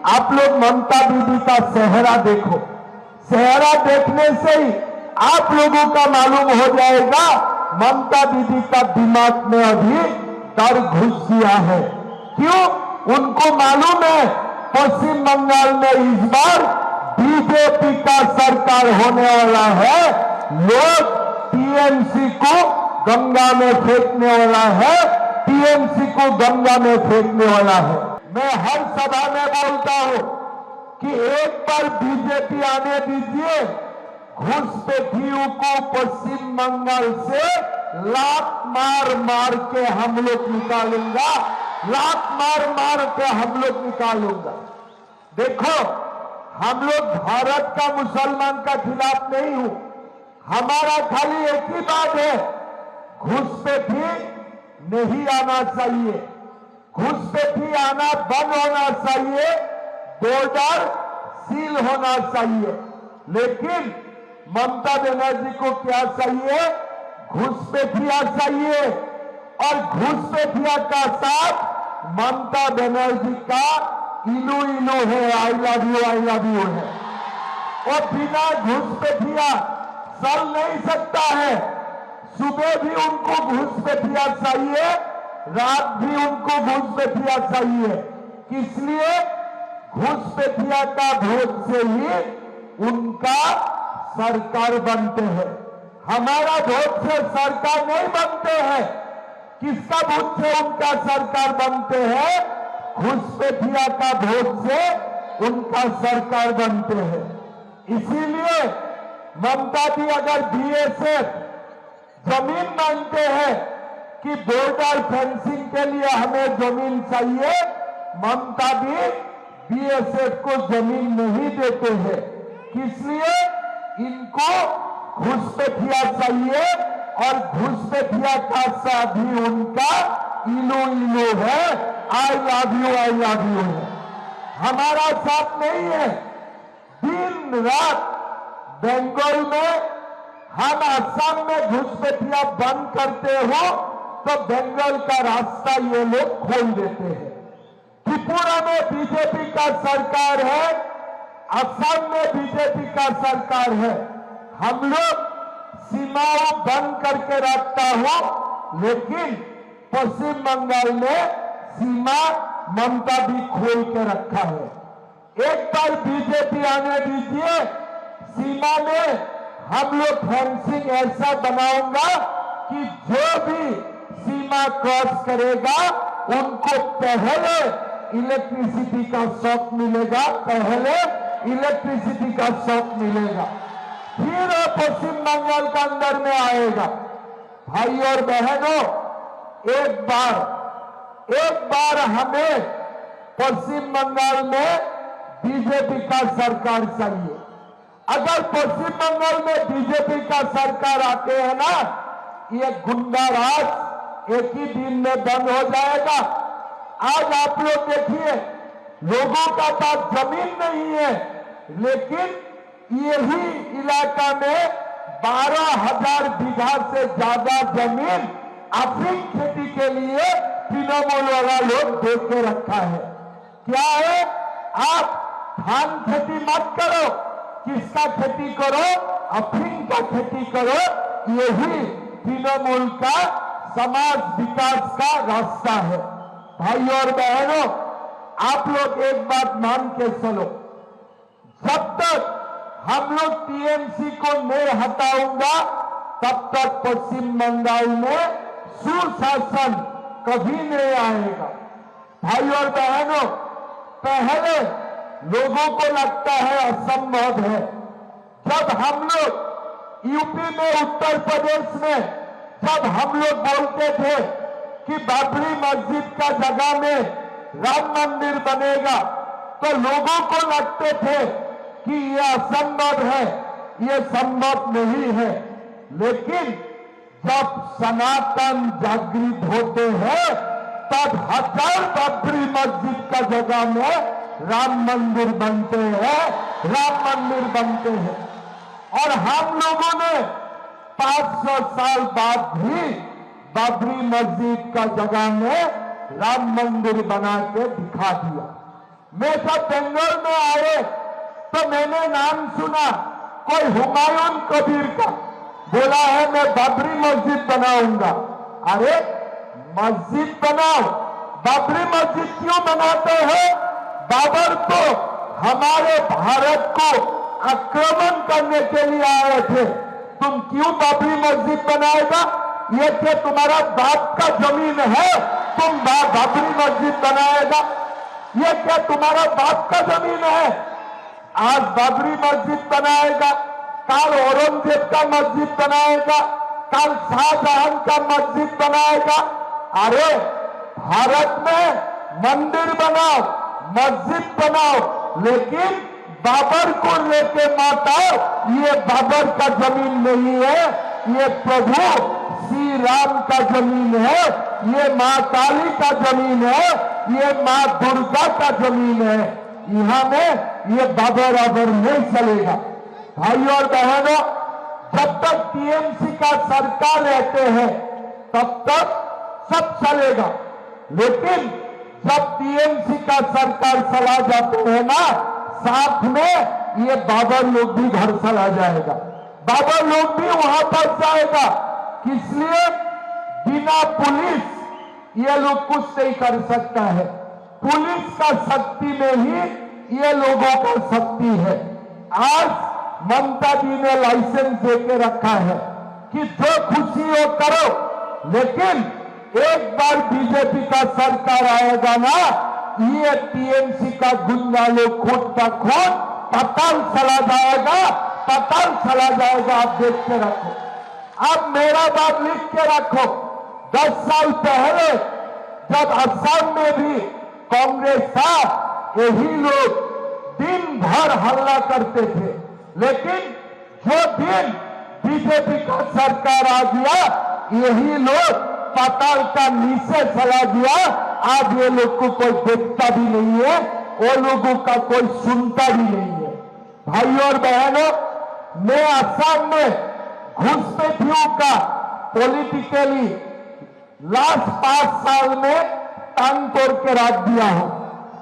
आप लोग ममता दीदी का चेहरा देखो। चेहरा देखने से ही आप लोगों का मालूम हो जाएगा ममता दीदी का दिमाग में अभी डर घुस गया है। क्यों? उनको मालूम है पश्चिम बंगाल में इस बार बीजेपी का सरकार होने वाला है। लोग टीएमसी को गंगा में फेंकने वाला है, टीएमसी को गंगा में फेंकने वाला है। मैं हर सभा में बोलता हूं कि एक बार बीजेपी आने दीजिए, घुसपैठियों को पश्चिम बंगाल से लात मार मार के हम लोग निकालूंगा, लात मार मार के हम लोग निकालूंगा। देखो, हम लोग भारत का मुसलमान का खिलाफ नहीं हूं, हमारा खाली एक ही बात है, घुसपैठी नहीं आना चाहिए, घुसपैठी आना बंद होना चाहिए, बॉर्डर सील होना चाहिए। लेकिन ममता बनर्जी को क्या चाहिए? घुसपैठिया चाहिए, और घुसपैठिया का साथ ममता बनर्जी का इलू इलू है, आई लव यू है। और बिना घुसपैठिया चल नहीं सकता है। सुबह भी उनको घुसपैठिया चाहिए, रात भी उनको घुसपैठिया चाहिए। इसलिए घुसपैठिया का वोट से ही उनका सरकार बनते हैं, हमारा वोट से सरकार नहीं बनते हैं। किसका वोट से उनका सरकार बनते हैं? घुसपैठिया का वोट से उनका सरकार बनते हैं। इसीलिए ममता जी अगर बीएसएफ जमीन मांगते हैं कि बॉर्डर फेंसिंग के लिए हमें जमीन चाहिए, ममता जी बीएसएफ को जमीन नहीं देते हैं। इसलिए इनको घुसपैठिया चाहिए, और घुसपैठिया का साथ ही उनका इलो इलो है, आई लव यू है। हमारा साथ नहीं है। दिन रात बंगाल में हम असम में घुसपैठिया बंद करते हो तो बंगाल का रास्ता ये लोग खोल देते हैं। त्रिपुरा में बीजेपी का सरकार है, असम में बीजेपी का सरकार है। हम लोग सीमाओं बंद करके रखता हो, लेकिन पश्चिम बंगाल में सीमा ममता भी खोल के रखा है। एक बार बीजेपी आने दीजिए, सीमा में हम लोग फेंसिंग ऐसा बनाऊंगा कि जो भी सीमा क्रॉस करेगा उनको पहले इलेक्ट्रिसिटी का शॉक मिलेगा, पहले इलेक्ट्रिसिटी का शॉक मिलेगा, फिर वो पश्चिम बंगाल के अंदर में आएगा। भाई और बहनों, एक बार हमें पश्चिम बंगाल में बीजेपी का सरकार चाहिए। अगर पश्चिम बंगाल में बीजेपी का सरकार आते हैं ना, ये गुंडा राज एक ही दिन में बंद हो जाएगा। आज आप लोग देखिए, लोगों का पास जमीन नहीं है, लेकिन यही इलाका में 12,000 बीघा से ज्यादा जमीन अफीम खेती के लिए तृणमूल वाला लोग दे के रखा है। क्या है? आप धान खेती मत करो, किसका खेती करो? अफीम का खेती करो। यही तृणमूल का समाज विकास का रास्ता है। भाई और बहनों, आप लोग एक बात मान के चलो, जब तक हम लोग टीएमसी को नहीं हटाऊंगा, तब तक पश्चिम बंगाल में सुशासन कभी नहीं आएगा। भाई और बहनों, पहले लोगों को लगता है असंभव है। जब हम लोग यूपी में, उत्तर प्रदेश में जब हम लोग बोलते थे कि बाबरी मस्जिद का जगह में राम मंदिर बनेगा, तो लोगों को लगते थे कि यह असंभव है, यह संभव नहीं है। लेकिन जब सनातन जागृत होते हैं, तब 1000 बाबरी मस्जिद का जगह में राम मंदिर बनते हैं, राम मंदिर बनते हैं। और हम लोगों ने 500 साल बाद भी बाबरी मस्जिद का जगह में राम मंदिर बना के दिखा दिया। मैं जब बेंगलोर में आए तो मैंने नाम सुना कोई हुमायूं कबीर का, बोला है मैं बाबरी मस्जिद बनाऊंगा। अरे मस्जिद बनाओ, बाबरी मस्जिद क्यों बनाते हैं? बाबर तो हमारे भारत को आक्रमण करने के लिए आए थे, तुम क्यों बाबरी मस्जिद बनाएगा? ये क्या तुम्हारा बाप का जमीन है, तुम बाबरी मस्जिद बनाएगा? ये क्या तुम्हारा बाप का जमीन है? आज बाबरी मस्जिद बनाएगा, कल औरंगजेब का मस्जिद बनाएगा, कल शाहजहां का मस्जिद बनाएगा। अरे भारत में मंदिर बनाओ, मस्जिद बनाओ, लेकिन बाबर को लेके मत आओ। ये बाबर का जमीन नहीं है, ये प्रभु श्री राम का जमीन है, ये मां काली का जमीन है, ये मां दुर्गा का जमीन है। यहां में ये बाबर आबर नहीं चलेगा। भाइयों और बहनों, जब तक टीएमसी का सरकार रहते हैं तब तक सब चलेगा, लेकिन जब टीएमसी का सरकार चला जाते हैं ना, साथ में ये बाबर लोग भी घर चला जाएगा, बाबर लोग भी वहां पर जाएगा। इसलिए बिना पुलिस ये लोग कुछ नहीं कर सकता है, पुलिस का शक्ति में ही ये लोगों का शक्ति है। आज ममता जी ने लाइसेंस देके रखा है कि जो खुशी हो करो, लेकिन एक बार बीजेपी का सरकार आएगा ना, ये टीएमसी का गुंडा लोग खुद का खुद पताल चला जाएगा, पताल चला जाएगा। आप देख के रखो, आप मेरा बात लिख के रखो। 10 साल पहले जब असम में भी कांग्रेस था, यही लोग दिन भर हल्ला करते थे, लेकिन जो दिन बीजेपी का सरकार आ गया, यही लोग पाताल का नीचे चला गया। आज ये लोग को कोई देखता भी नहीं है, वो लोगों का कोई सुनता भी नहीं है। भाइयों और बहनों, मैं असम में घुसपैठियों का पॉलिटिकली लास्ट 5 साल में टांग तोड़ के रख दिया हूं,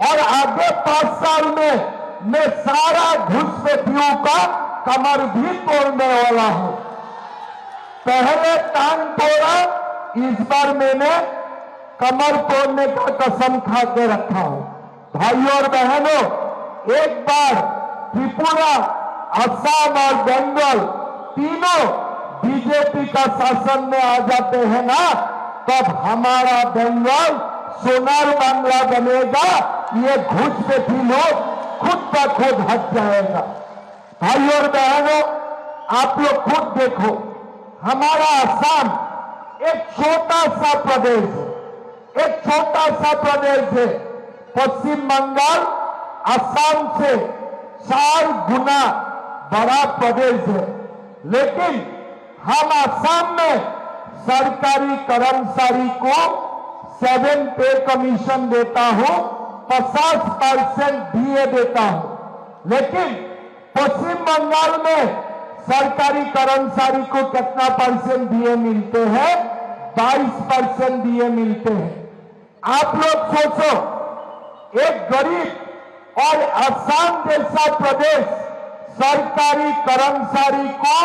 और आगे 5 साल में मैं सारा घुसपैठियों का कमर भी तोड़ने वाला हूं। पहले टांग तोड़ा, इस बार मैंने कमर तोड़ने का कसम खा के रखा हूं। भाइयों और बहनों, एक बार त्रिपुरा, असम और बंगाल तीनों बीजेपी का शासन में आ जाते हैं ना, तब हमारा बंगाल सोनार बांग्ला बनेगा। ये घुसपैठी लोग खुद ब खुद हट जाएगा। भाइयों और बहनों, आप लोग खुद देखो, हमारा असम एक छोटा सा प्रदेश है, एक छोटा सा प्रदेश है। पश्चिम बंगाल असम से 4 गुना बड़ा प्रदेश है, लेकिन हम असम में सरकारी कर्मचारी को 7 पे कमीशन देता हूं, 50% डीए देता हूं। लेकिन पश्चिम बंगाल में सरकारी कर्मचारी को कितना परसेंट डीए मिलते हैं? 22% डीए मिलते हैं। आप लोग सोचो, एक गरीब और असम जैसा प्रदेश सरकारी कर्मचारी को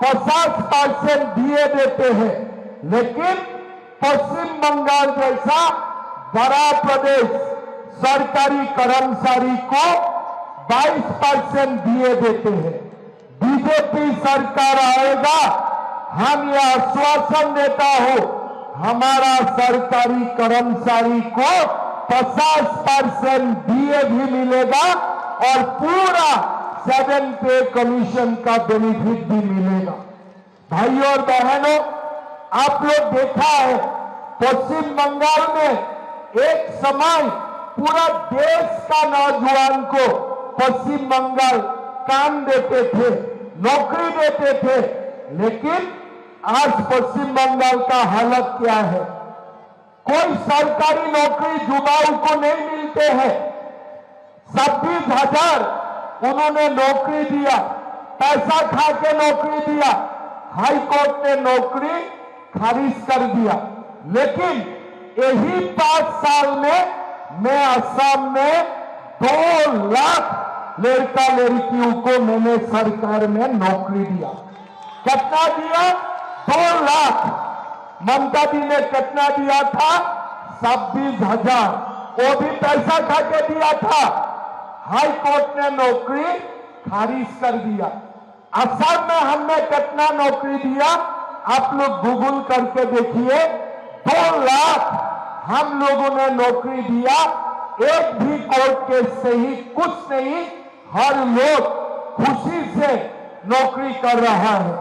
50% डीए देते हैं, लेकिन पश्चिम बंगाल जैसा बड़ा प्रदेश सरकारी कर्मचारी को 22% डीए देते हैं। बीजेपी सरकार आएगा, हम यह आश्वासन देता हूं, हमारा सरकारी कर्मचारी को 50% डीए भी मिलेगा और पूरा 7 पे कमीशन का बेनिफिट भी मिलेगा। भाइयों और बहनों, आप लोग देखा है, पश्चिम बंगाल में एक समय पूरा देश का नौजवान को पश्चिम बंगाल काम देते थे, नौकरी देते थे, लेकिन आज पश्चिम बंगाल का हालत क्या है? कोई सरकारी नौकरी युवाओं को नहीं मिलते हैं। 26,000 उन्होंने नौकरी दिया, पैसा खा के नौकरी दिया, हाई कोर्ट ने नौकरी खारिज कर दिया। लेकिन यही 5 साल में मैं असम में 2 लाख लड़का लड़कियों को मैंने सरकार में नौकरी दिया। कितना दिया? 2 लाख। ममता जी ने कितना दिया था? 26,000। वो भी पैसा खा के दिया था। हाई कोर्ट ने नौकरी खारिज कर दिया। असम में हमने कितना नौकरी दिया? आप लोग गूगल करके देखिए। 2 लाख हम लोगों ने नौकरी दिया। एक भी कोर्ट केस से ही कुछ नहीं, हर लोग खुशी से नौकरी कर रहा है।